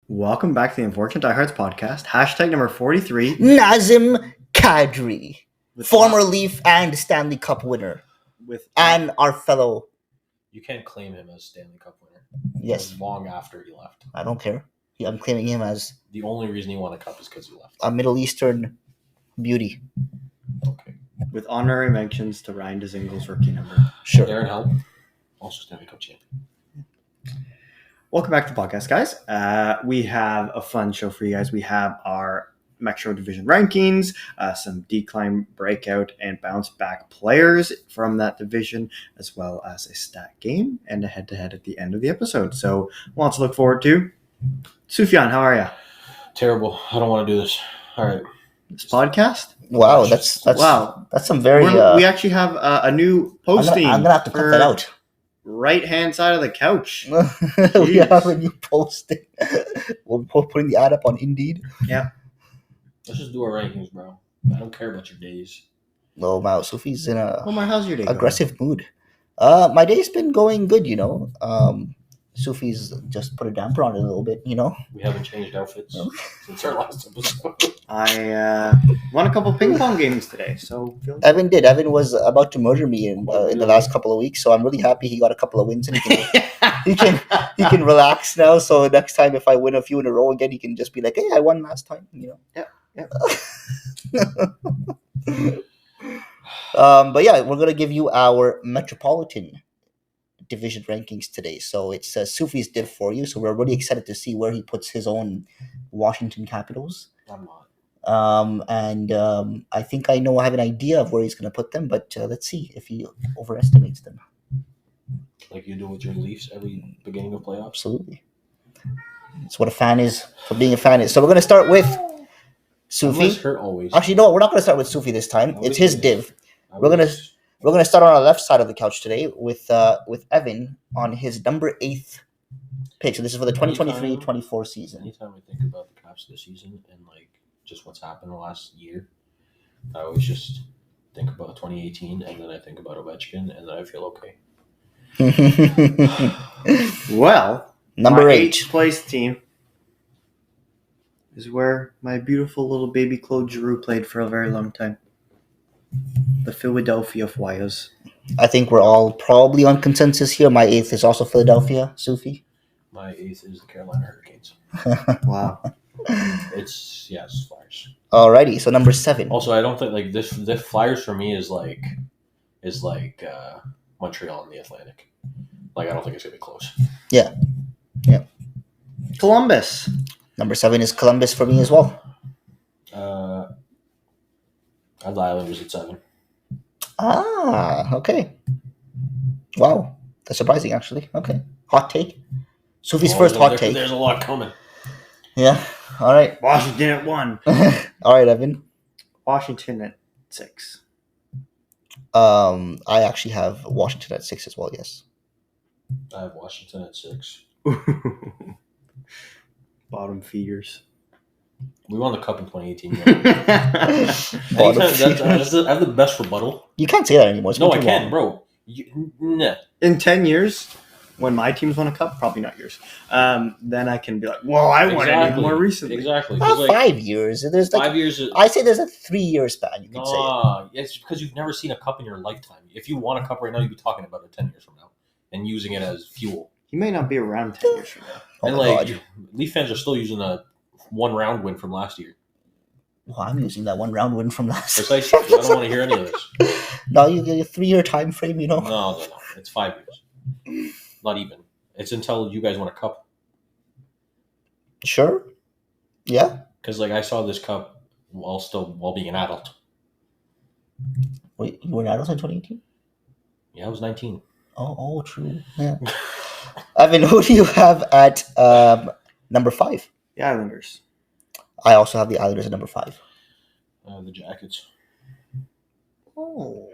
Welcome back to the Unfortunate Diehards podcast. Hashtag number 43. Nazim Kadri, With former Leaf and Stanley Cup winner, with and our fellow. You can't claim him as Stanley Cup winner. Yes, Long after he left. I don't care. I'm claiming him as The only reason he won a cup is because he left. a Middle Eastern beauty. Okay. with honorary mentions to Ryan Dezingel's rookie number. Sure. Darren Help, also Stanley Cup champion. Welcome back to the podcast, guys. We have a fun show for you guys. We have our Metro Division rankings, some decline, breakout, and bounce back players from that division, as well as a stat game and a head-to-head at the end of the episode. So, lots to look forward to. Sufyan, how are you? Terrible. I don't want to do this. All right. This podcast? Wow, that's Wow. That's some very. We actually have a new posting. I'm gonna have to cut that out. Right-hand side of the couch. We have a new posting. We're putting the ad up on Indeed. Yeah. Let's just do our rankings, bro. I don't care about your days. Oh wow, Sophie's in a Omar, how's your day aggressive mood. My day's been going good, Sophie's just put a damper on it a little bit, We haven't changed outfits No. since our last episode. I won a couple ping pong games today, so Evan did. Evan was about to murder me in the last couple of weeks, so I'm really happy he got a couple of wins and he can relax now. So next time, if I win a few in a row again, he can just be like, "Hey, I won last time," Yep. But yeah, we're gonna give you our Metropolitan Division rankings today. So it's Sufi's div for you. So we're really excited to see where he puts his own Washington Capitals. I'm not. I think I have an idea of where he's going to put them, but let's see if he overestimates them. Like you do with your Leafs every beginning of playoffs. Absolutely. That's what a fan is, for being a fan is. So we're going to start with Sufi. Unless hurt always. Actually, no, we're not going to start with Sufi this time. It's his div. We're going to start on our left side of the couch today with Evan on his number 8th pick. So this is for the 2023-24 season. Anytime I think about the Caps this season and like just what's happened the last year, I always just think about 2018 and then I think about Ovechkin and then I feel okay. Well, number my 8 8th place team is where my beautiful little baby Claude Giroux played for a very long time. The Philadelphia Flyers. I think we're all probably on consensus here. My 8th is also Philadelphia, Sufi. My 8th is the Carolina Hurricanes. Wow. It's Flyers. Alrighty, so number 7. Also, I don't think like this. The Flyers for me is like Montreal and the Atlantic. Like I don't think it's gonna be close. Yeah. Columbus. Number 7 is Columbus for me as well. I have the Islanders at 7. Ah, okay. Wow, that's surprising actually. Okay, hot take. Sufi's first hot take. There's a lot coming. Yeah. All right. Washington at 1. All right, Evan. Washington at 6. I actually have Washington at 6 as well. Yes. I have Washington at 6. Bottom feeders. We won the cup in 2018. Bottom I have the best rebuttal. You can't say that anymore. It's No, been I too can, long. bro. Nah. In 10 years, when my team's won a cup, probably not yours, then I can be like, well, I won it more recently. Exactly. Not 5 years. There's like 5 years. I say there's a 3-year span. You could say. Nah, it's because you've never seen a cup in your lifetime. If you won a cup right now, you'd be talking about it 10 years from now and using it as fuel. He may not be around 10 years from now. Oh And my like God. Leaf fans are still using a 1-round win from last year. Well, I'm using that 1 round win from last. Precisely. I don't want to hear any of this. No, you get a 3-year time frame. No. It's 5 years. Not even. It's until you guys win a cup. Sure. Yeah. Because like I saw this cup while being an adult. Wait, you were an adult in 2018? Yeah, I was 19. Oh, true. Yeah. Evan, who do you have at number 5? The Islanders. I also have the Islanders at number 5. The Jackets. Oh.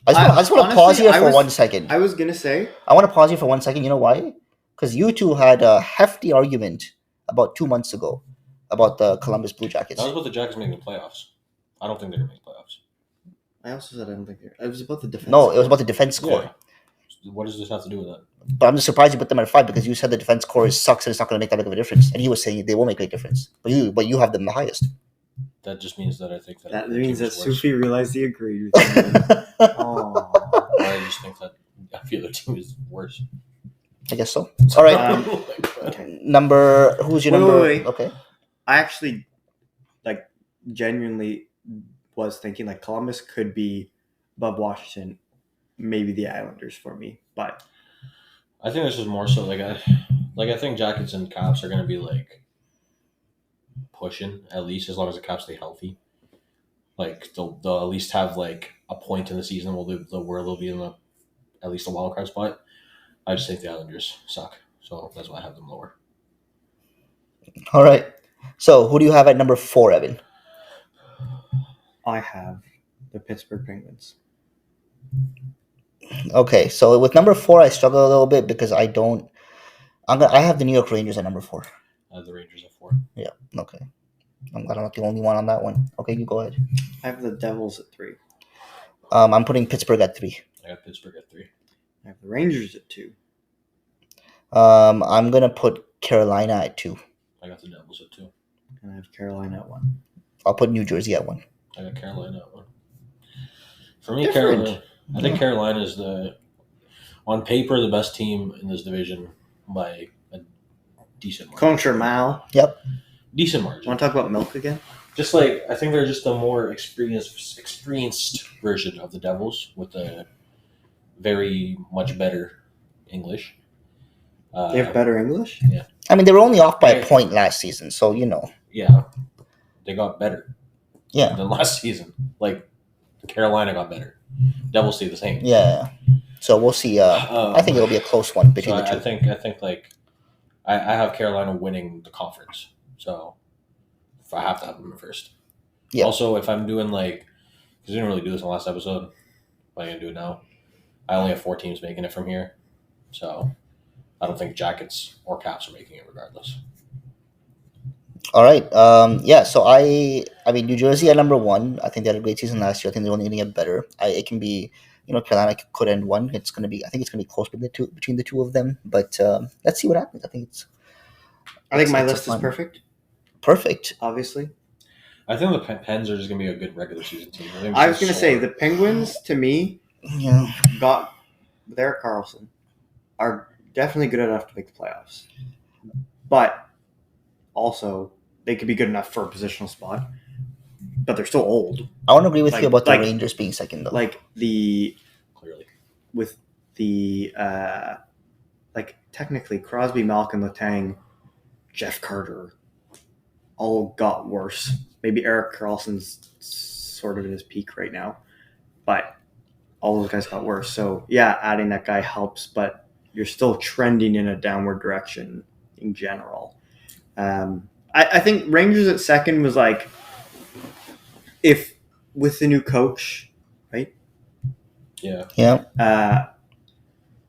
I just want to pause honestly, here for 1 second. I was going to say. I want to pause here for 1 second. You know why? Because you two had a hefty argument about 2 months ago about the Columbus Blue Jackets. That was about the Jackets making the playoffs. I don't think they're going to make playoffs. I also said I don't think it was about the defense. No, it was about the defense score. Yeah. What does this have to do with that? But I'm just surprised you put them at 5 because you said the defense core sucks and it's not going to make that big of a difference. And he was saying they will make a difference. But you have them the highest. That just means that I think That the means team that is worse. Sufi realized he agreed with me. Oh. I just think that I feel the team is worse. I guess so. All right. Okay. Who's your Wait, number? wait. Okay. I actually genuinely was thinking Columbus could be above Washington, maybe the Islanders for me, but I think this is more so I think Jackets and Caps are going to be pushing at least as long as the Caps stay healthy. They'll at least have a point in the season where they'll be in at least a wild card spot. I just think the Islanders suck, so that's why I have them lower. All right. So who do you have at number 4, Evan? I have the Pittsburgh Penguins. Okay, so with number 4, I struggle a little bit because I have the New York Rangers at number 4. I have the Rangers at 4. Yeah. Okay. I'm glad I'm not the only one on that one. Okay, you go ahead. I have the Devils at 3. I'm putting Pittsburgh at 3. I got Pittsburgh at 3. I have the Rangers at 2. I'm gonna put Carolina at 2. I got the Devils at 2. And I have Carolina at 1. I'll put New Jersey at 1. I got Carolina at 1. For me, Different. Carolina. I think Carolina is on paper, the best team in this division by a decent margin. Contra Mal. Yep. Decent margin. Want to talk about milk again? Just I think they're just a more experienced version of the Devils with a very much better English. They have better English? I mean, they were only off by a point last season, so Yeah, they got better. Yeah. Than last season. Carolina got better. Devils stay the same. Yeah. So we'll see. I think it'll be a close one between the two. I think I have Carolina winning the conference. So if I have to have them first. Yeah. Also, if I'm doing because we didn't really do this in the last episode, but I'm gonna do it now. I only have 4 teams making it from here, so I don't think Jackets or Caps are making it regardless. All right. Yeah. So I mean, New Jersey at number 1. I think they had a great season last year. I think they're only going to get better. It can be, Carolina could end 1. I think it's going to be close between the two of them. But let's see what happens. I think my list is perfect. Perfect. Obviously. I think the Pens are just going to be a good regular season team. I was going to say the Penguins, to me, got their Carlson are definitely good enough to make the playoffs, but also they could be good enough for a positional spot. But they're still old. I want to agree with you about the Rangers being second, though. Clearly with the technically Crosby, Malkin, Letang, Jeff Carter all got worse. Maybe Erik Karlsson's sort of at his peak right now, but all those guys got worse. So yeah, adding that guy helps, but you're still trending in a downward direction in general. I think Rangers at second was if with the new coach, right? Yeah. Yeah.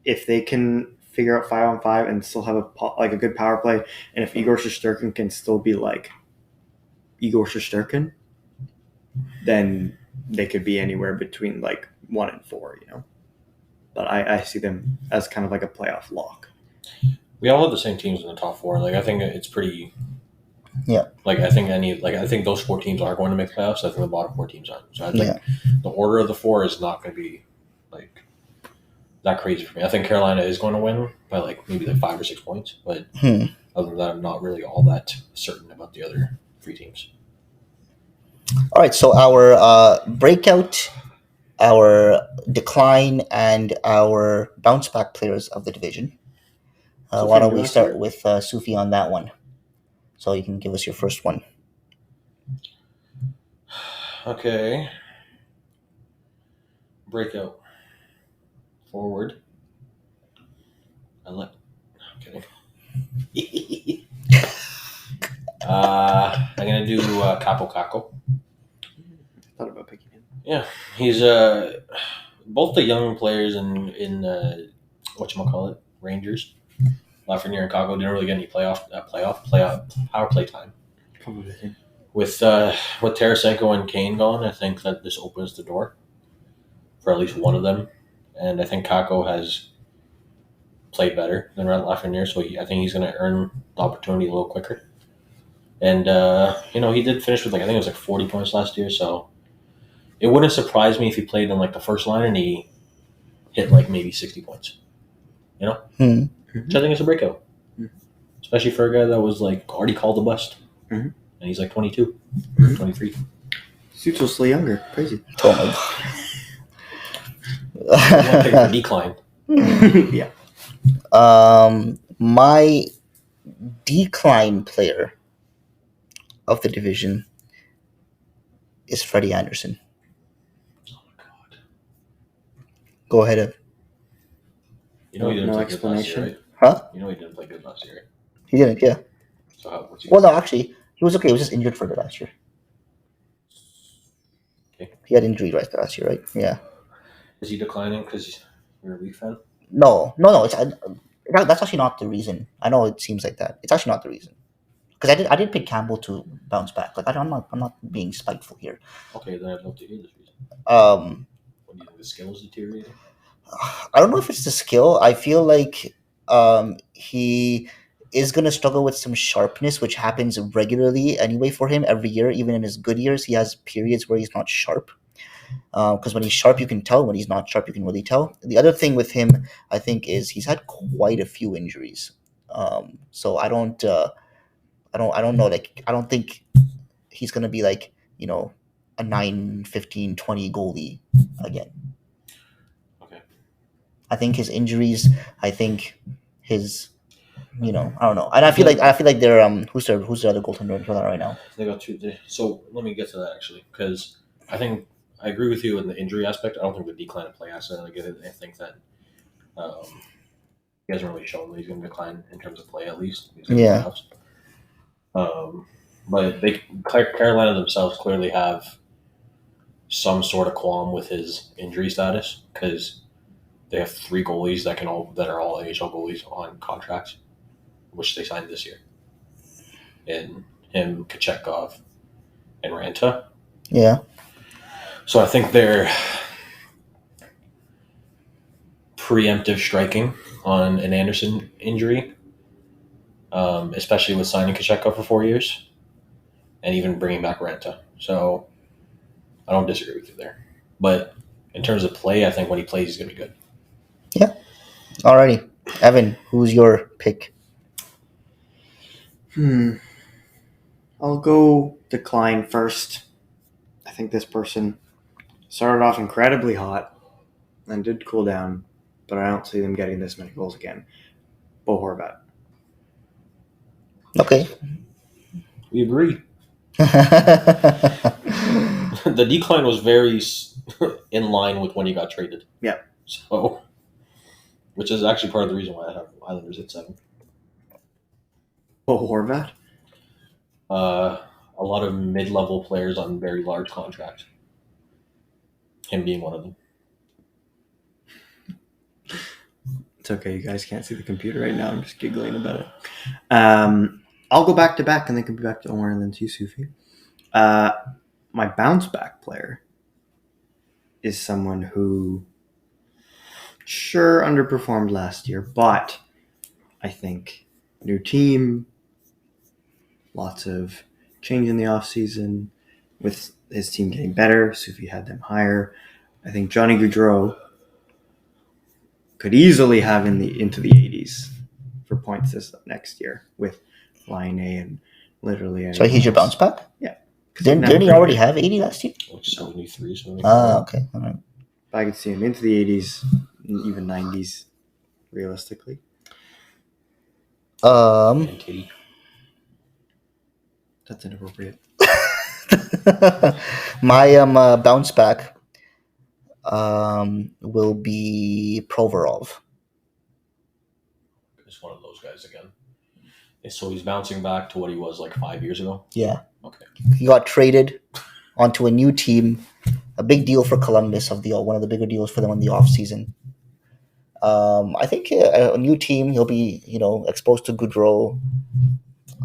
If they can figure out 5-on-5 and still have a good power play, and if Igor Shesterkin can still be Igor Shesterkin, then they could be anywhere between 1 and 4, But I see them as kind of a playoff lock. We all have the same teams in the top 4. I think it's pretty. Yeah. I think those 4 teams are going to make playoffs. I think the bottom 4 teams aren't. So I think the order of the 4 is not going to be that crazy for me. I think Carolina is going to win by maybe 5 or 6 points, but other than that, I'm not really all that certain about the other 3 teams. All right. So our breakout, our decline, and our bounce back players of the division. Why don't we start with Sufi on that one? So you can give us your first one. Okay. Breakout. Forward. I'm kidding. I'm gonna do Capo Caco. Thought about picking him. Yeah, he's both the young players in whatchamacallit, Rangers. Lafreniere and Caco didn't really get any playoff power play time. With Tarasenko and Kane gone, I think that this opens the door for at least one of them, and I think Caco has play better than Lafreniere, so I think he's going to earn the opportunity a little quicker. And he did finish with I think it was 40 points last year, so it wouldn't surprise me if he played in the first line and he hit maybe 60 points. Which I think is a breakout, especially for a guy that was already called a bust, and he's 22, 23. Suitosly younger, crazy. Totally. One pick for decline. Yeah. My decline player of the division is Freddie Anderson. Oh my god! Go ahead, Ev. He didn't No play explanation. good last year, Huh? right? He didn't play good last year. He didn't, yeah. So what's he? Well, no, actually, he was okay. He was just injured for the last year. Okay. He had injury right last year, right? Yeah. Is he declining because you're a Leaf fan? No. It's that's actually not the reason. I know it seems like that. It's actually not the reason. Because I did pick Campbell to bounce back. I'm not being spiteful here. Okay, then I'd love to hear this reason. What do you think? The skill is deteriorating? I don't know if it's the skill. I feel like he is going to struggle with some sharpness, which happens regularly anyway for him every year. Even in his good years, he has periods where he's not sharp. Because when he's sharp, you can tell. When he's not sharp, you can really tell. The other thing with him, I think, is he's had quite a few injuries. So I don't know. I don't think he's going to be a 9, 15, 20 goalie again. Okay. I think his injuries. I think his. I don't know, and I feel like they're who's the other goaltender for that right now? They got two. So let me get to that actually, because I think I agree with you in the injury aspect. I don't think the decline in play aspect. I think that he hasn't really shown that he's going to decline in terms of play at least. Yeah. But Carolina themselves clearly have some sort of qualm with his injury status because they have 3 goalies that are all AHL goalies on contracts, which they signed this year. And him, Kachekov, and Ranta. Yeah. So I think they're preemptive striking on an Anderson injury, especially with signing Kachekov for 4 years and even bringing back Ranta. So I don't disagree with you there. But in terms of play, I think when he plays, he's going to be good. Yeah. Alrighty. Evan, who's your pick? I'll go decline first. I think this person started off incredibly hot and did cool down, but I don't see them getting this many goals again. Bo Horvat. Okay. We agree. The decline was very in line with when he got traded. Yeah. So, which is actually part of the reason why I have Islanders at 7. Bo Horvat? A lot of mid-level players on very large contracts. Him being one of them. It's okay, you guys can't see the computer right now. I'm just giggling about it. I'll go back to back and then come back to Omar and then to you, Sufi. My bounce back player is someone who sure underperformed last year, but I think new team, lots of change in the offseason with his team getting better. Sufi had them higher. I think Johnny Gaudreau could easily have into the 80s for points this next year with Line A and literally. So he's your bounce back? Yeah. Didn't he already have 80 last year? 73, 74. Ah, okay. All right. I could see him into the 80s, even 90s, realistically. And Kitty. That's inappropriate. My bounce back will be Provorov. It's one of those guys again. And so he's bouncing back to what he was 5 years ago? Yeah. Okay. He got traded onto a new team. A big deal for Columbus, one of the bigger deals for them in the offseason. I think a new team, he'll be exposed to Gaudreau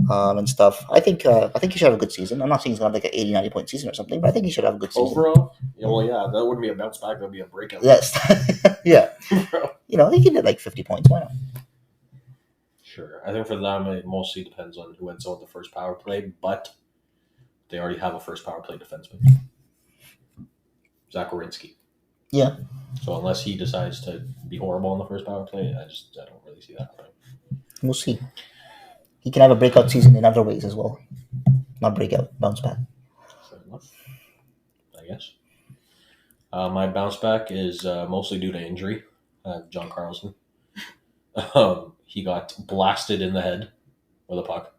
and stuff. I think he should have a good season. I'm not saying he's going to have an 80, 90 point season or something, but I think he should have a good season. Overall? Yeah, well, yeah, that wouldn't be a bounce back. That would be a breakout. Yes. Yeah. He can hit 50 points. Why not? Sure. I think for them, it mostly depends on who ends up with the first power play, but they already have a first power play defenseman, Zach Werenski. Yeah. So unless he decides to be horrible on the first power play, I don't really see that happening. We'll see. He can have a breakout season in other ways as well. Not breakout, bounce back. Fair enough, I guess. My bounce back is mostly due to injury. John Carlson. He got blasted in the head with a puck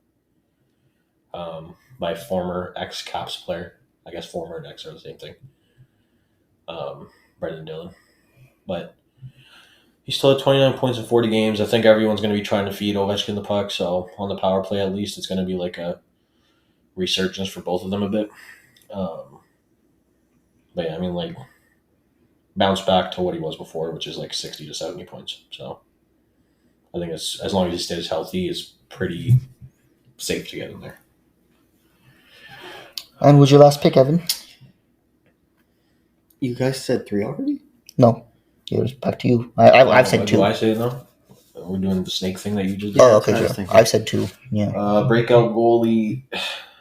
by former ex-Caps player. I guess former and ex are the same thing. Brendan Dillon. But he still had 29 points in 40 games. I think everyone's going to be trying to feed Ovechkin the puck, so on the power play at least, it's going to be like a resurgence for both of them a bit. But yeah, I mean, like, bounce back to what he was before, which is like 60 to 70 points. So I think it's, as long as he stays healthy, it's pretty safe to get in there. And was your last pick, Evan? You guys said 3 already? No. It was back to you. I've said 2. Do I say it now? We're doing the snake thing that you just did. Oh, okay, sure. I've said 2. Yeah. Breakout goalie,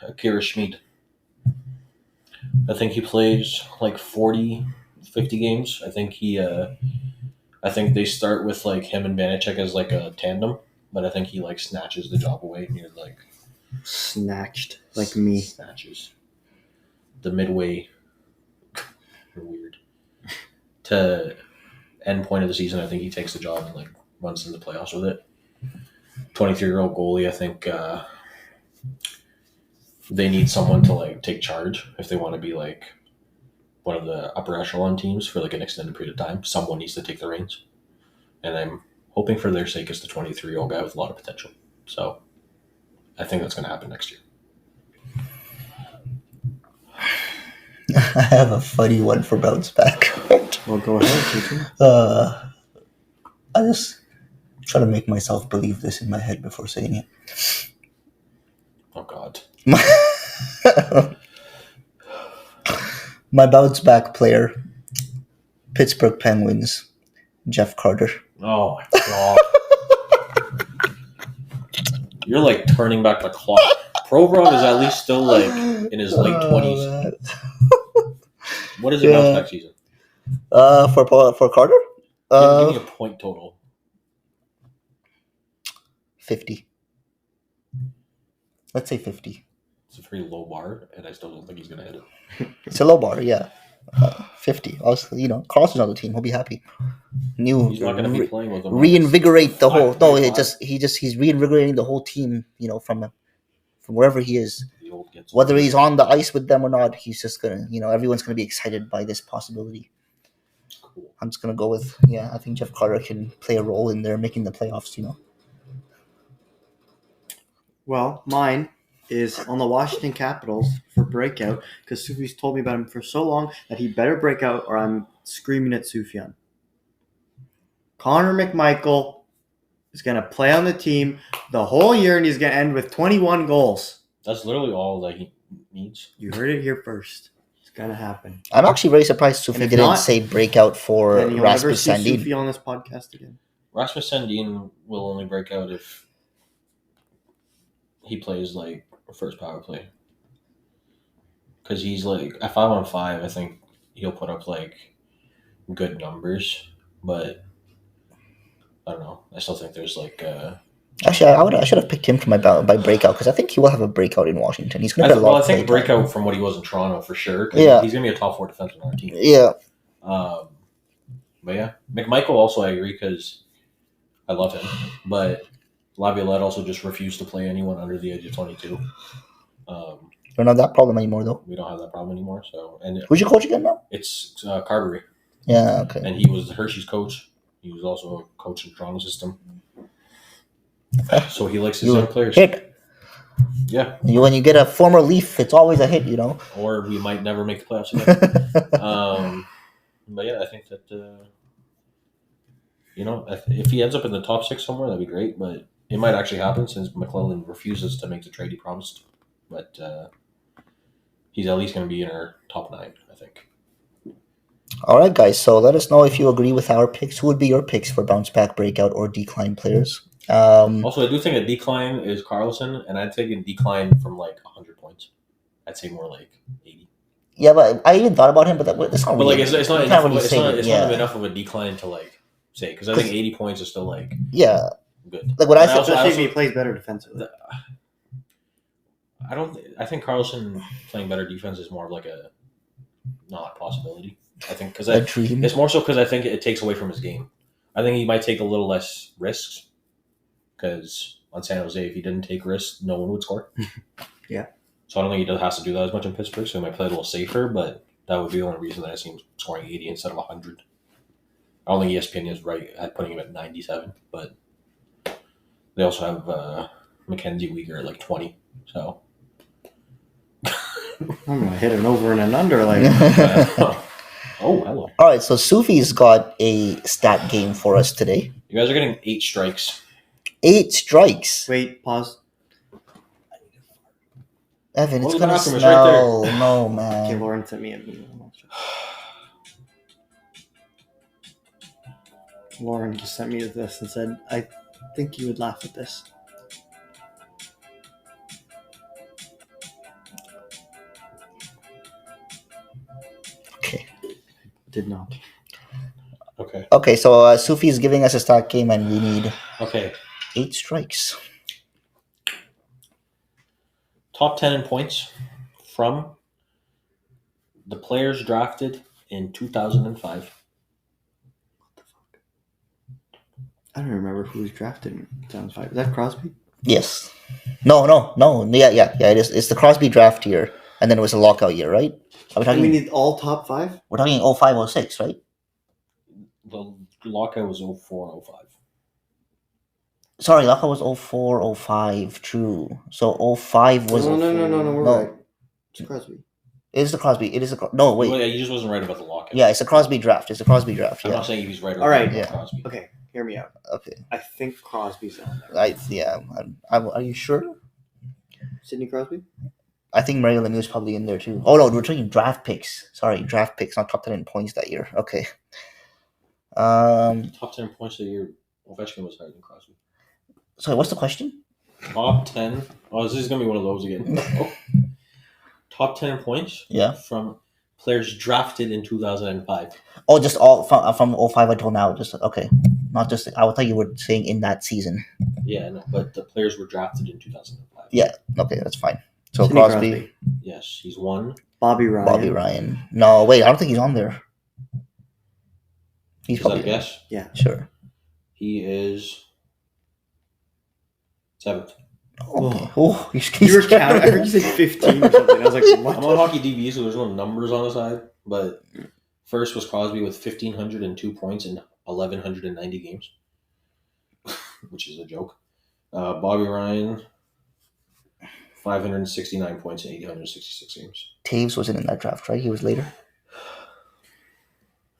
Akira Schmid. I think he plays like 40, 50 games. I think they start with like him and Vanacek as like a tandem, but I think he like snatches the job away near like snatched like me. Snatches the midway. Weird. To end point of the season, I think he takes the job and like runs into the playoffs with it. 23-year-old goalie. I think they need someone to like take charge if they want to be like one of the upper echelon teams for like an extended period of time. Someone needs to take the reins, and I'm hoping for their sake it's the 23-year-old guy with a lot of potential. So I think that's going to happen next year. I have a funny one for bounce back. Well, go ahead. I just try to make myself believe this in my head before saying it. Oh God. My bounce back player, Pittsburgh Penguins, Jeff Carter. Oh my God. You're like turning back the clock. Provorov is at least still like in his late 20s. What is a bounce back season? For Carter? Give me a point total. 50. Let's say 50. It's a pretty low bar, and I still don't think he's going to hit it. It's a low bar, yeah. 50. Also, Carlson's on the team. He'll be happy. He's not going to be playing with them. Reinvigorate the whole. No, he's reinvigorating the whole team. From wherever he is, whether he's on the ice with them or not, he's just gonna. Everyone's gonna be excited by this possibility. Cool. I'm just gonna go with I think Jeff Carter can play a role in there making the playoffs. Well, mine is on the Washington Capitals for Breakout because Sufi's told me about him for so long that he better break out or I'm screaming at Sufjan. Connor McMichael is going to play on the team the whole year and he's going to end with 21 goals. That's literally all that he needs. You heard it here first. It's going to happen. I'm actually very surprised Sufi didn't say breakout for Rasmus Sandin. Never see Sufi on this podcast again. Rasmus Sandin will only break out if he plays like first power play. Because he's like, at 5-on-5, I think he'll put up like good numbers, but I don't know. I still think there's like. Actually, I should have picked him for my breakout because I think he will have a breakout in Washington. He's going to get a lot. Well, I think breakout from what he was in Toronto for sure. Yeah, he's going to be a top 4 defenseman on our team. Yeah. But yeah, McMichael also I agree because I love him, but Laviolette also just refused to play anyone under the age of 22. Don't have that problem anymore, though. We don't have that problem anymore. So, and who's your coach again now? It's Carberry. Yeah, okay. And he was Hershey's coach. He was also a coach in the Toronto system. So he likes his young players. Hit. Yeah. When you get a former Leaf, it's always a hit, Or we might never make the playoffs again. But yeah, I think that if he ends up in the top 6 somewhere, that'd be great. But it might actually happen since McClellan refuses to make the trade he promised. But he's at least going to be in our top 9, I think. All right, guys. So let us know if you agree with our picks. Who would be your picks for bounce back, breakout, or decline players? Also, I do think a decline is Carlson, and I'd take a decline from like 100 points. I'd say more like 80. Yeah, but I even thought about him, but that's not But really. like, it's not you enough. can't really say it, It's yeah. not enough of a decline to like say because I think 80 points is still like Yeah, good. like what I And said. Especially if he plays better defensively. I think Carlson playing better defense is more of like a not a possibility. I think because A dream. it's more so because I think it takes away from his game. I think he might take a little less risks because on San Jose, if he didn't take risks, no one would score. Yeah. So I don't think he has to do that as much in Pittsburgh. So he might play a little safer, but that would be the only reason that I see him scoring 80 instead of 100. I don't think ESPN is right at putting him at 97, but they also have Mackenzie Weegar at like 20. So I'm gonna hit an over and an under like. oh, hello. All right, so Sufi's got a stat game for us today. You guys are getting 8 strikes. 8 strikes. Wait, pause. Evan, Well, it's the gonna bathroom smell. is right there. No, Okay, man. Lauren sent me a meme. Lauren just sent me this and said, "I think you would laugh at this." Okay. Did not. Okay. Okay, so Sufi's giving us a stat game, and we need Okay. 8 strikes. Top 10 in points from the players drafted in 2005. I don't remember who was drafted in 2005. Is that Crosby? Yes. No. Yeah. It is. It's the Crosby draft year, and then it was a lockout year, right? Are we And we talking? need all top 5? We're talking 05, 06, right? The lockout was 04, 05. Sorry, lockout was 04, 05. True. So 05 was. No. We're No. right. It's Crosby. It is the Crosby. It is the. No, wait. Well, yeah, he just wasn't right about the lockout. Yeah, it's a Crosby draft. It's a Crosby draft. I'm Yeah. not saying he's right or All right. wrong about Yeah. Crosby. Okay, hear me out. Okay. I think Crosby's on there. Are you sure? Sidney Crosby? I think Mario Lemieux is probably in there too. Oh no, we're talking draft picks. Sorry, draft picks, not top 10 in points that year. Okay. Top 10 points of the year, Ovechkin was higher than Crosby. Sorry, what's the question? Top 10. Oh, this is going to be one of those again. Oh. Top 10 points Yeah. from players drafted in 2005. Oh, just all from 05 until now. Just okay. Not just. I thought you were saying in that season. Yeah, no, but the players were drafted in 2005. Yeah. Okay, that's fine. So Sidney Crosby, Yes, he's one. Bobby Ryan. Bobby Ryan. No, wait. I don't think he's on there. He's Is that a probably guess? Yeah. sure. He is 7th. Okay. Oh, You were counting. I heard you say 15 or something. I was like, what? I'm on Hockey DB, so there's no numbers on the side. But first was Crosby with 1,502 points in 1,190 games, which is a joke. Bobby Ryan, 569 points in 866 games. Taves wasn't in that draft, right? He was later.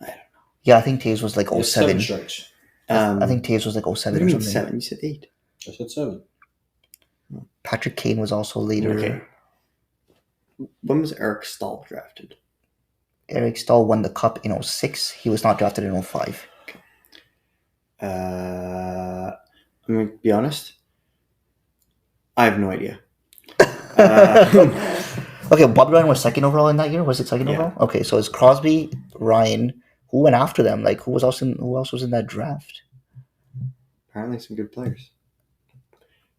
I don't know. Yeah, I think Taves was like He has 07. 7 strikes. I think Taves was like What 07 do you or mean something. 7? You said 8. I said 7. Patrick Kane was also later. Okay. When was Eric Stahl drafted? Eric Stahl won the cup in 06. He was not drafted in 05. I'm going to be honest. I have no idea. Okay, Bobby Ryan was second overall in that year. Was it second Yeah. overall? Okay, so it's Crosby, Ryan. Who went after them? Like who else was in that draft? Apparently some good players.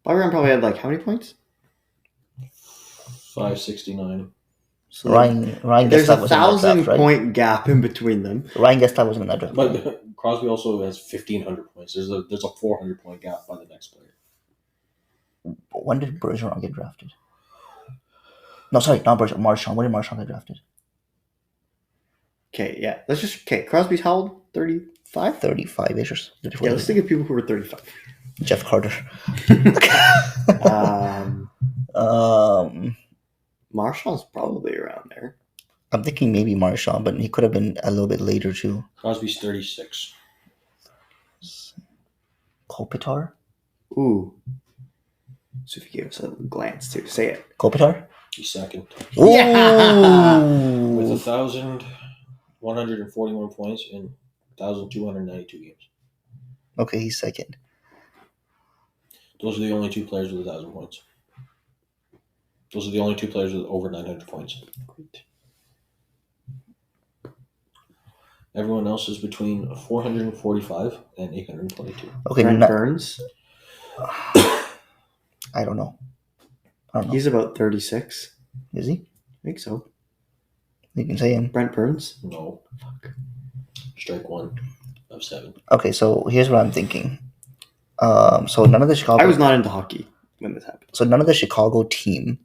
Bobby Ryan probably had like how many points? 569. So Ryan There's Gestav a was in that 1,000 draft, right? point gap in between them. Ryan Gestav wasn't in that draft. But Crosby also has 1,500 points. There's a 400 point gap by the next player. When did Bergeron get drafted? No, sorry, not Bergeron. Marchand. When did Marchand get drafted? Okay, yeah. Crosby's how old? 35? 35-ish or 34. Yeah, let's think of people who were 35. Jeff Carter. Marshall's probably around there. I'm thinking maybe Marchand, but he could have been a little bit later too. Crosby's 36. Kopitar? Ooh. So if you gave us a glance too, say it. Kopitar? He's second. Yeah! With 1,141 points in 1,292 games. Okay, he's second. Those are the only 2 players with 1,000 points. Those are the only 2 players with over 900 points. Great. Everyone else is between 445 and 822. Okay, Brent no, Burns. I don't know. He's about 36. Is he? I think so. You can say him. Brent Burns. No. Fuck. Strike 1 of 7. Okay, so here's what I'm thinking. So none of the Chicago. I was not into hockey when this happened. So none of the Chicago team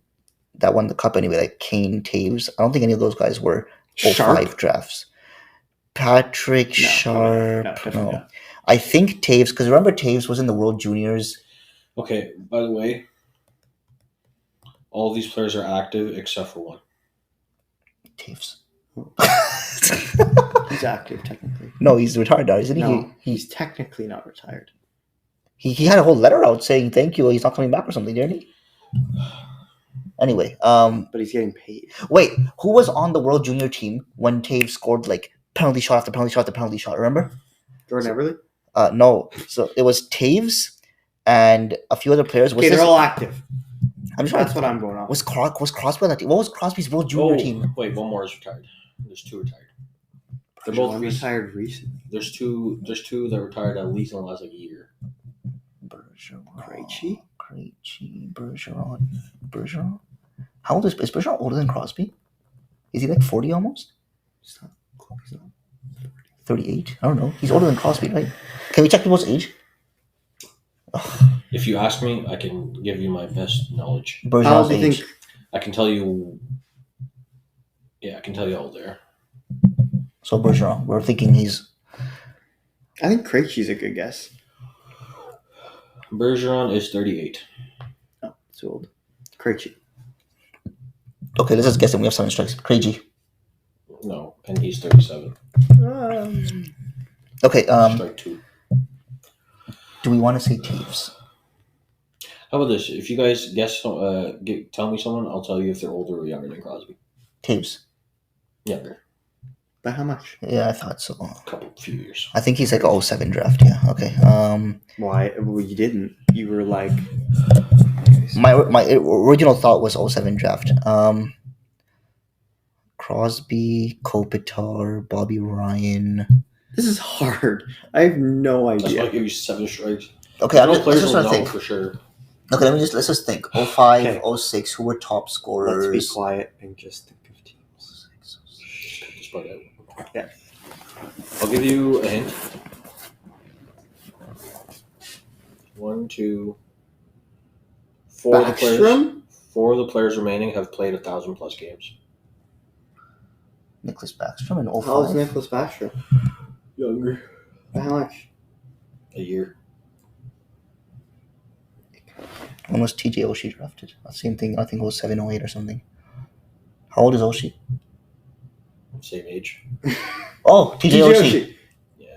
that won the cup anyway, like Kane, Taves. I don't think any of those guys were 05 drafts. Patrick Sharp. No, definitely not. I think Taves, because remember Taves was in the World Juniors. Okay, by the way, all of these players are active except for one. Taves. He's active technically. No, he's retired now, isn't he? No, he's technically not retired. He had a whole letter out saying thank you. He's not coming back or something, didn't he? Anyway, But he's getting paid. wait, who was on the World Junior team when Taves scored like penalty shot after penalty shot after penalty shot? Remember? Jordan Everly? No. So it was Taves and a few other players. Okay, they're all active. I'm sure That's what I'm going off. Was Crosby on that team? What was Crosby's World Junior team? Wait, one more is retired. There's 2 retired. They're Both both retired recently. There's two that retired at least in the last year. Krejci? Bergeron. How old is Bergeron? Older than Crosby? Is he like 40 almost? He's not close. 38? I don't know. He's older than Crosby, right? Can we check people's age? If you ask me, I can give you my best knowledge. Bergeron's age. I can tell you. Yeah, I can tell you all there. So Bergeron, we're thinking he's. I think Krejci's a good guess. Bergeron is 38. Oh, it's old. Krejci. Okay, let's just guess him. We have 7 strikes. Krejci. No, and he's 37. Okay. Strike 2. Do we want to say Taves? How about this? If you guys guess, tell me someone, I'll tell you if they're older or younger than Crosby. Taves. Younger. By how much? Yeah, I thought so. Few years. I think he's like a 07 draft. Yeah. Okay. Why? Well, you didn't. You were like. My original thought was 07 draft. Crosby, Kopitar, Bobby Ryan. This is hard. I have no That's idea. why I give you 7 strikes. Okay, Let's just trying to think. for sure. Okay, let's just think. 05, Okay. 06, who were top scorers? Let's be quiet and just think of teams. Just bug out. Yeah. I'll give you a hint. 1, 2, 4 of the players. Backstrom? 4 of the players remaining have played 1,000+ games. Nicholas Backstrom in How old is 05. Nicholas Backstrom? Younger. By how much? A year. When was TJ Oshie drafted? Same thing. I think it was 07, 08 or something. How old is Oshie? Same age. Oh, TJ Oshie.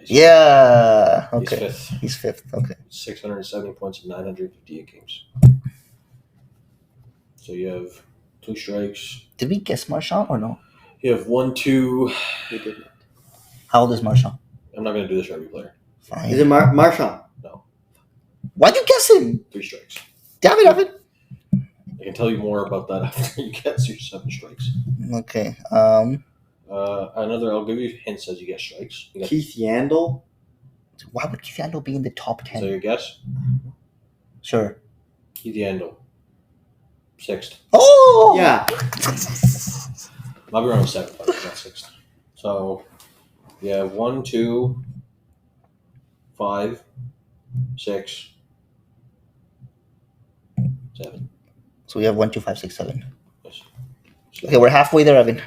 Yeah. Okay. He's fifth. Okay. 670 points in 958 games. So you have 2 strikes. Did we guess Marchand or no? You have 1, 2. We didn't. How old is Marchand? I'm not going to do this for every player. Fine. Is it Marchand? No. Why'd you guess him? 3 strikes. Damn it, Evan. I can tell you more about that after you guess your 7 strikes. Okay. I'll give you hints as you get strikes. You got, Keith Yandel? Why would Keith Yandel be in the top 10? is that your guess? Sure. Keith Yandel. 6th. Oh! Yeah. Might be around 7th, but not 6th. So you have 1, 2, 5, 6, 7. So we have 1, 2, 5, 6, 7. Yes. Okay, we're halfway there, Evan.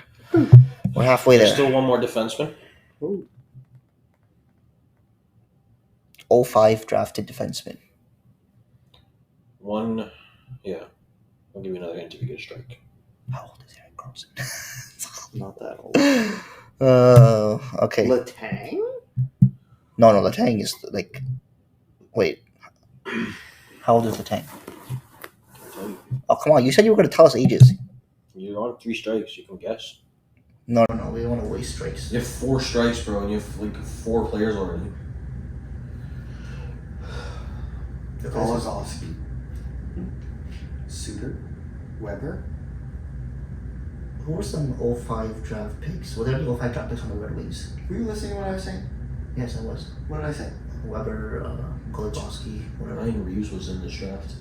We're halfway There's there. still one more defenseman. Ooh. 05 drafted defenseman. One, yeah. I'll give you another hint if you get a strike. How old is Eric Carlson? Not that old. Okay. Letang? No, Letang is like. Wait. How old is Letang? I'll tell you. Oh, come on. You said you were going to tell us ages. You're on 3 strikes. You can guess. No. We don't want to waste strikes. You have 4 strikes, bro, and you have like 4 players already. Golozowski, Suter, Weber. Who were some 05 draft picks? Were there any 05 draft picks on the Red Wings? Were you listening to what I was saying? Yes, I was. What did I say? Weber, Golozowski, whatever. Ryan Reeves was in this draft.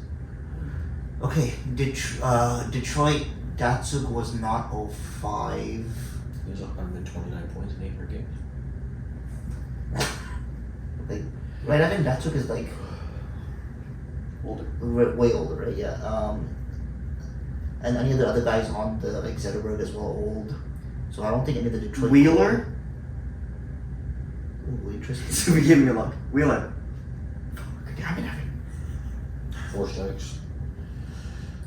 Okay, Detroit, Datsuk was not 05. He was 129 points in 8 games. Like, right, I think Datsuk is like Older. way older, right? Yeah. And any of the other guys on the like Zetterberg as well old. So I don't think any of the Detroit. Wheeler? Ooh, interesting. So we give me a look. Wheeler. Damn it. 4 strikes.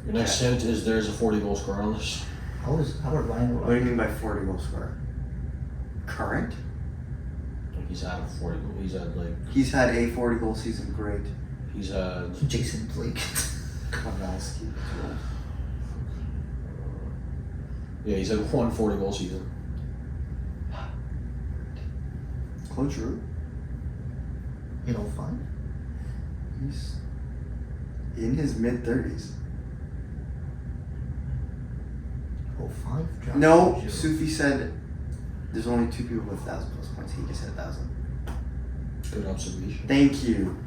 Your next hint is there's a 40-goal scorer on this. How about Ryan? What do you mean by 40 goal scorer? Current? Like he's had a 40 goal. He's had a 40 goal season. Great. He's had Jason Blake. Pavelski. Yeah, he's had 1 40-goal season. Claude Giroux. You know, fun. He's in his mid 30s. 05 draft. No, Sufi said there's only 2 people with 1,000 plus points. He just said 1,000. Good observation. Thank you.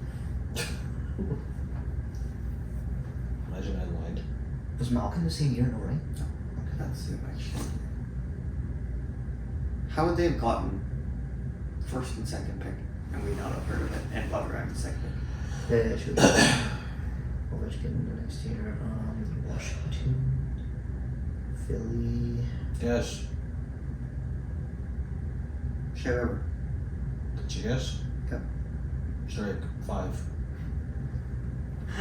Imagine I lied. Was Malcolm the same year? No, right? That's too much. How would they have gotten first and second pick and we not have heard of it and Butler having the second pick? Yeah, sure. Ovechkin the next year. Washington, Philly. Yes. Shea Weber. Did you guess? Okay. Strike 5.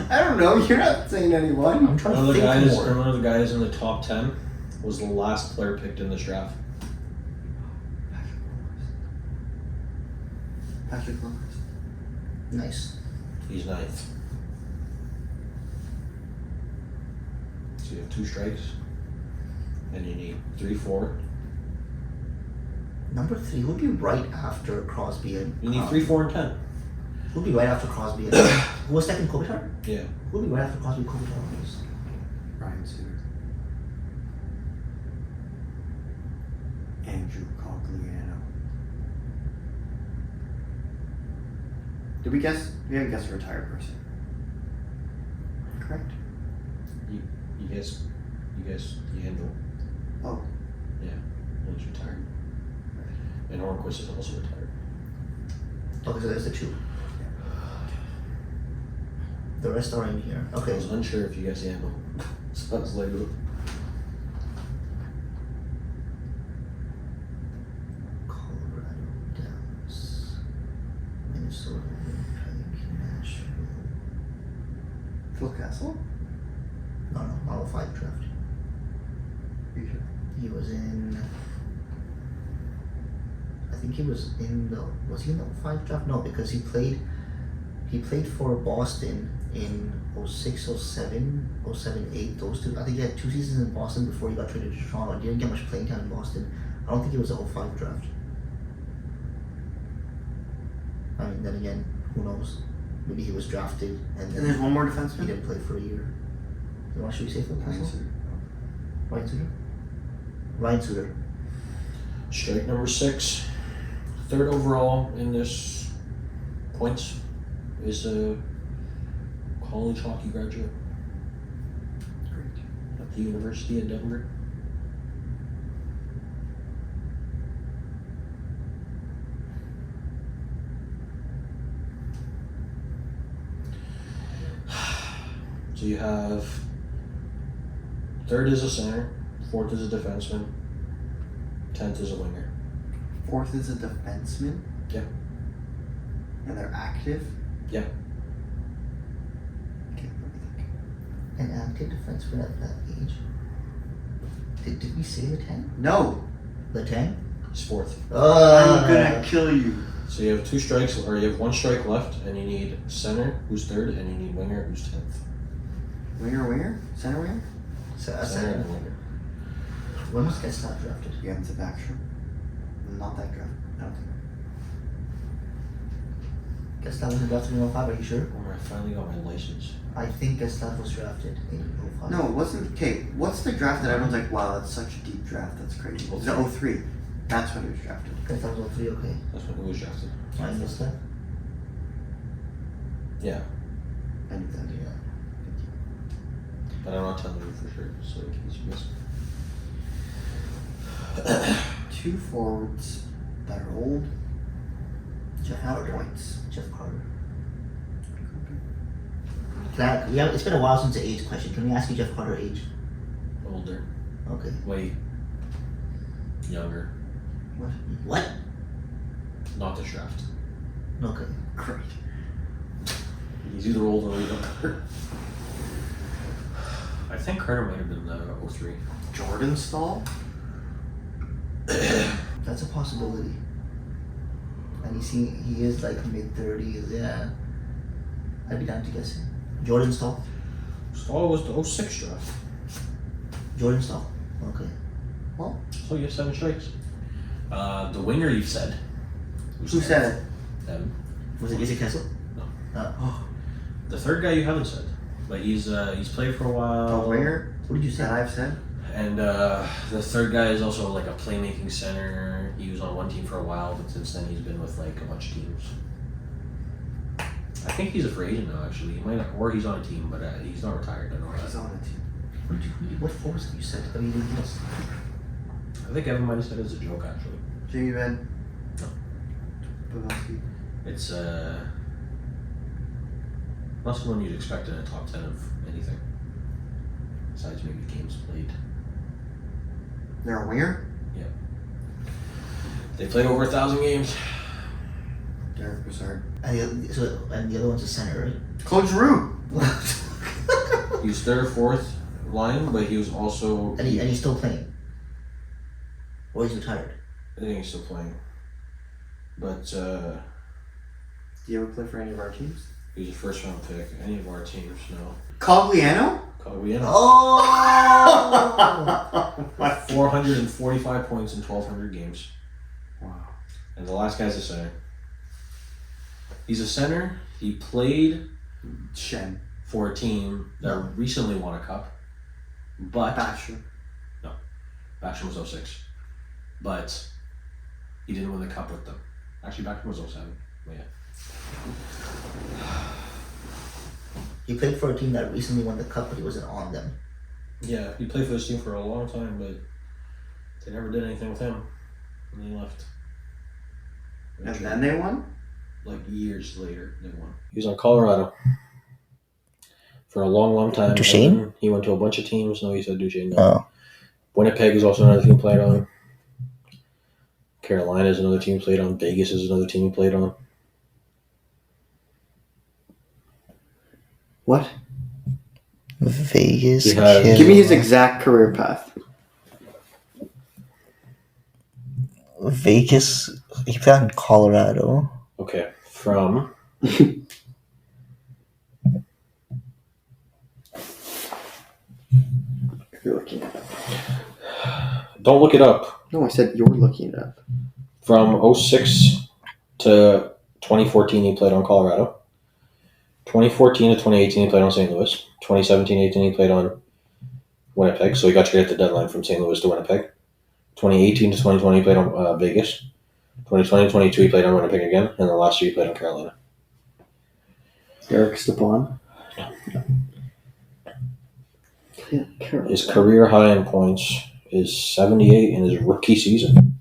I don't know. You're not saying anyone. I'm trying One to of the think guys, more. one of the guys in the top 10 was the last player picked in this draft. Patrick Lopez. Nice. He's 9th. So you have 2 strikes, and you need 3, 4. Number 3 would be right after Crosby and. You need 3, 4, and 10. Who would be right after Crosby and. Who was second? Kopitar? Yeah. Who would be right after Crosby? Kopitar was. Ryan Suter. Andrew Cogliano. Did we guess? We haven't guessed a retired person. Correct? You guess Yandel. Oh. Yeah. He's retired. And Hornquist is also retired. Okay, so there's the 2. The rest are in here. I Okay. was unsure if you guys Yandel. So I was like, Colorado, Dallas, Minnesota, Winnipeg, Nashville. Phil Castle? No, not 05 draft. You sure? He was in. I think he was in the. Was he in the 05 draft? No, because he played for Boston in 06, 07, 07, 08. Those 2. I think he had 2 seasons in Boston before he got traded to Toronto. He didn't get much playing time in Boston. I don't think it was a 05 draft. I mean, then again, who knows? Maybe he was drafted and And then there's one more he defenseman? didn't play for a year. Should we say Phil Ryan Castle? Suter. Ryan Suter? Ryan Suter. strike number 6. 3rd overall in this points is a college hockey graduate Great. at the University of Denver. So you have 3rd is a center, 4th is a defenseman, 10th is a winger. 4th is a defenseman? Yeah. And they're active? Yeah. Okay, let me think. An active defenseman at that age. Did we say the 10? No! The 10? He's 4th. I'm gonna kill you. So you have 2 strikes, or you have 1 strike left, and you need center, who's 3rd, and you need winger, who's 10th. Winger? Center winger? Center and winger. When was Getzlaff drafted? Jens Backstrom. Not that draft. I don't think. Gustav was drafted in 05, are you sure? I finally got my license. I think Gustav was drafted in 05. No, it wasn't. Okay, what's the draft that everyone's like, wow, that's such a deep draft, that's crazy? It was 03. That's when he was drafted. Gustav was 03, okay. That's when he was drafted. I missed that. Yeah. I knew that. Yeah. But I'm not telling you for sure, so in case you miss. Two forwards that are old. Jeff Have Carter. points. Jeff Carter. It's been a while since the age question. Can we ask you Jeff Carter age? Older. Okay. Wait. Younger. What? Not this draft. Okay. Great. He's either older or younger. I think Carter might have been 03. Jordan Stahl? That's a possibility. And he is like mid-30s, yeah. I'd be down to guess him. Jordan Stahl? Stahl was the 06 draft. Jordan Stahl. Okay. Well, So you have 7 strikes. The winger you said. who said it? Was it Jesse Kessel? No. The third guy you haven't said. But he's played for a while. The winger? What did you say? That I've said? And the third guy is also like a playmaking center. He was on one team for a while, but since then he's been with like a bunch of teams. I think he's a free agent now. Actually, he might not, or he's on a team, but he's not retired. I know He's that. on a team. What forwards have you said? I mean, yes. I think Evan might have said it as a joke. Actually, Jamie Benn? No. Pavelski? it's not someone you'd expect in a top 10 of anything. Besides maybe games played. They're a winger? They played over 1,000 games. Derek Brassard. And the other one's a center, right? Claude Giroux! He was third or fourth line, but he was also. and he's still playing. Or he's retired. I think he's still playing. But Do you ever play for any of our teams? he was a first round pick. Any of our teams, no. Cogliano? Cogliano. Oh! 445 points in 1,200 games. Wow. And the last guy's a center. He's a center. He played Shen. for a team that recently won a cup. But Bachelor. Backstrom was 06. But he didn't win the cup with them. Actually, Backstrom was 07. But yeah. He played for a team that recently won the cup, but he wasn't on them. Yeah, he played for this team for a long time, but they never did anything with him. And he left. And then they won? Like years later, they won. He was on Colorado for a long, long time. Duchesne? He went to a bunch of teams. No, he said Duchesne. No. Oh. Winnipeg is also another team he played on. Carolina is another team he played on. Vegas is another team he played on. What? Vegas. He had- Give me his exact career path. Vegas. He played in Colorado. Okay, from You're looking it up. don't look it up. No, I said you're looking it up. From 06 to 2014, he played on Colorado. 2014 to 2018, he played on St. Louis. 2017-18, he played on Winnipeg. So he got traded at the deadline from St. Louis to Winnipeg. 2018 to 2020, he played on Vegas. 2020-22, he played on Winnipeg again. And then last year, he played on Carolina. Eric Stepan. His career high in points is 78 in his rookie season.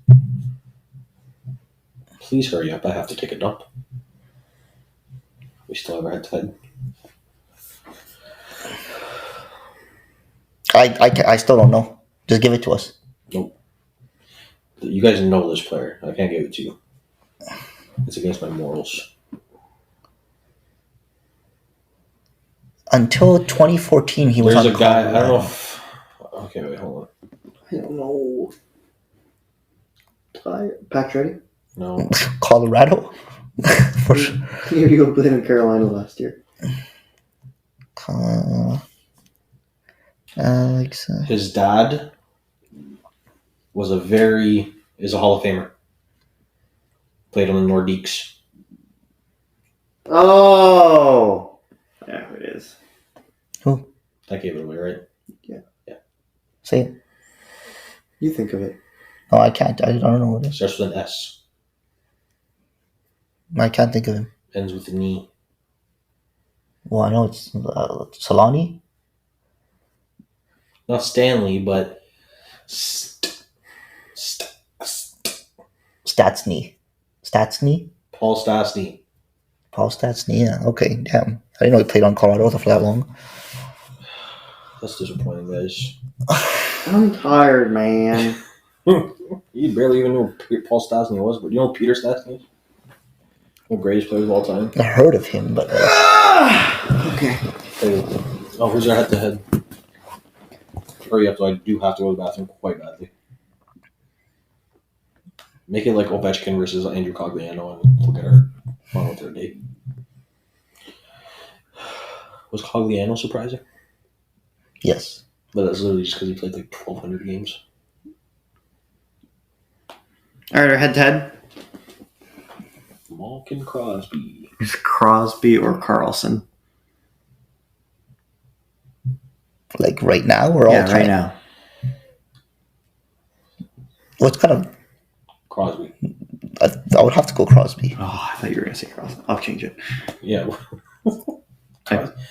Please hurry up. I have to take a dump. We still have our head to head. I still don't know. Just give it to us. Nope. You guys know this player. I can't give it to you. It's against my morals. Until 2014, he was There's on a guy. Colorado. I don't know if. Okay, wait, hold I don't know. Pat's ready? on. No. Colorado? For sure. Here you go, played in Carolina last year. Alex. His dad is a Hall of Famer. Played on the Nordiques. Oh! Yeah, it is. Who? I gave it away, right? Say it. You think of it. No, I can't. I don't know what it is. Starts with an S. I can't think of him. Ends with an E. Well, I know it's Solani. Not Stanley, but Statsny. Paul Stastny. Paul Statsny. Yeah. Okay. Damn. I didn't know he played on Colorado for that long. That's disappointing, guys. I'm tired, man. You barely even knew who Paul Stastny was, but you know who Peter Stastny is? One of the greatest players of all time. I heard of him, but Okay. Oh, who's our head-to-head? Hurry up, though. I do have to go to the bathroom quite badly. Make it like Ovechkin versus Andrew Cogliano, and we'll get our fun with their date. Was Cogliano surprising? yes. But that's literally just because he played like 1,200 games. All right, our head-to-head. Malkin Crosby. Is Crosby or Carlson? Like right now or all Yeah, time? right now. What's kind of? Crosby. I would have to go Crosby. Oh, I thought you were going to say Carlson. I'll change it. Yeah.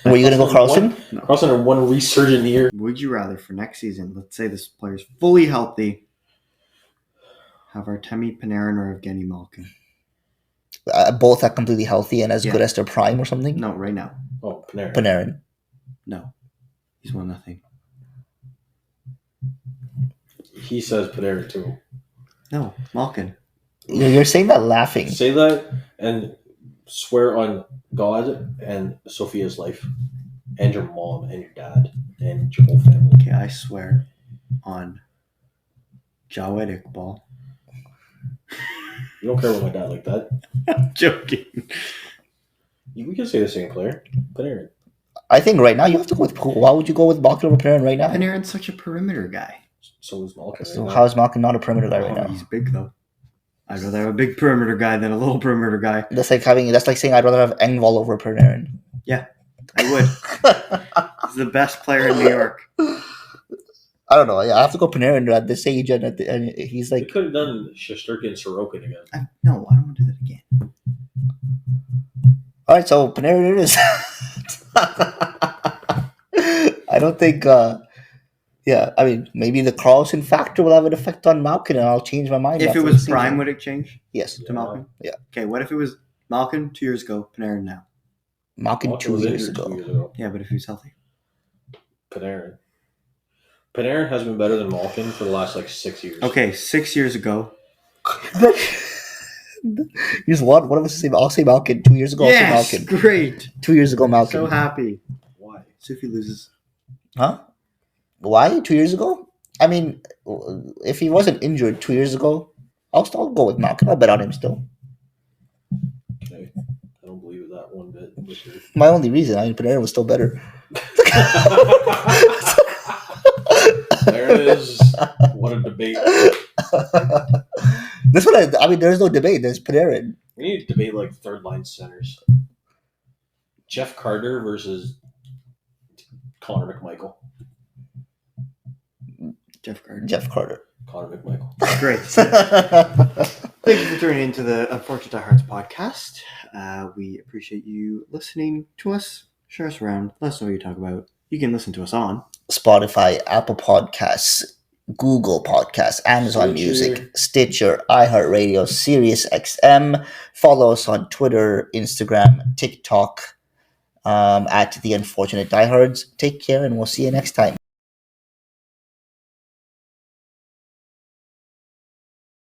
Were you gonna go Carlson? No. Carlson had one resurgent year. Would you rather for next season, let's say this player's fully healthy, have Artemi Panarin or Evgeny Malkin? Both are completely healthy and as Yeah. good as their prime or something. No, right now. Oh, Panarin. Panarin. No. He's 1-0. He says Panarin too. No, Malkin. You're saying that laughing. Say that and swear on God and Sophia's life and your mom and your dad and your whole family. Okay, I swear on Jawed Iqbal. You don't care about my dad like that. I'm joking. We can say the same player. Panarin. I think right now you have to go with. Why would you go with Malkin over Panarin right now? Panarin's such a perimeter guy. So is Malkin. So right how is Malkin not a perimeter guy right Oh, now? he's big though. I'd rather have a big perimeter guy than a little perimeter guy. That's like saying I'd rather have Engvall over Panarin. I would. He's the best player in New York. I don't know. I have to go Panarin at this age, and he's We like. could have done Shesterkin and Sorokin again. No, I don't want to do that again. All right, so Panarin it is. I don't think. Yeah, I mean, maybe the Carlson factor will have an effect on Malkin, and I'll change my mind. If after it the was season. prime, would it change Yes, to Malkin? Yeah. Okay, what if it was Malkin 2 years ago, Panarin now? Malkin Malkin 2 was years injured ago. 2 years ago. Yeah, but if he was healthy. Panarin. Panarin has been better than Malkin for the last 6 years. Okay, 6 years ago. Here's one. One of us say I'll say Malkin. 2 years ago, I'll say Yes, Malkin. great. 2 years ago, Malkin. So happy. Why? So if he loses. Huh? Why? 2 years ago? I mean, if he wasn't injured 2 years ago, I'll still go with Malkin. I'll bet on him still. Okay. I don't believe that one bit. My only reason, I mean, Panarin was still better. There it is. What a debate. That's what I mean. There's no debate. There's Panarin. We need to debate third line centers. Jeff Carter versus Connor McMichael. Jeff Carter. Jeff Carter. Connor McMichael. Great. Thank you for tuning into the Unfortunate Diehards podcast. We appreciate you listening to us. Share us around. Let us know what you talk about. You can listen to us on Spotify, Apple Podcasts, Google Podcasts, Amazon Stitcher. Music, Stitcher, iHeartRadio, SiriusXM. Follow us on Twitter, Instagram, TikTok, at The Unfortunate Diehards. Take care, and we'll see you next time.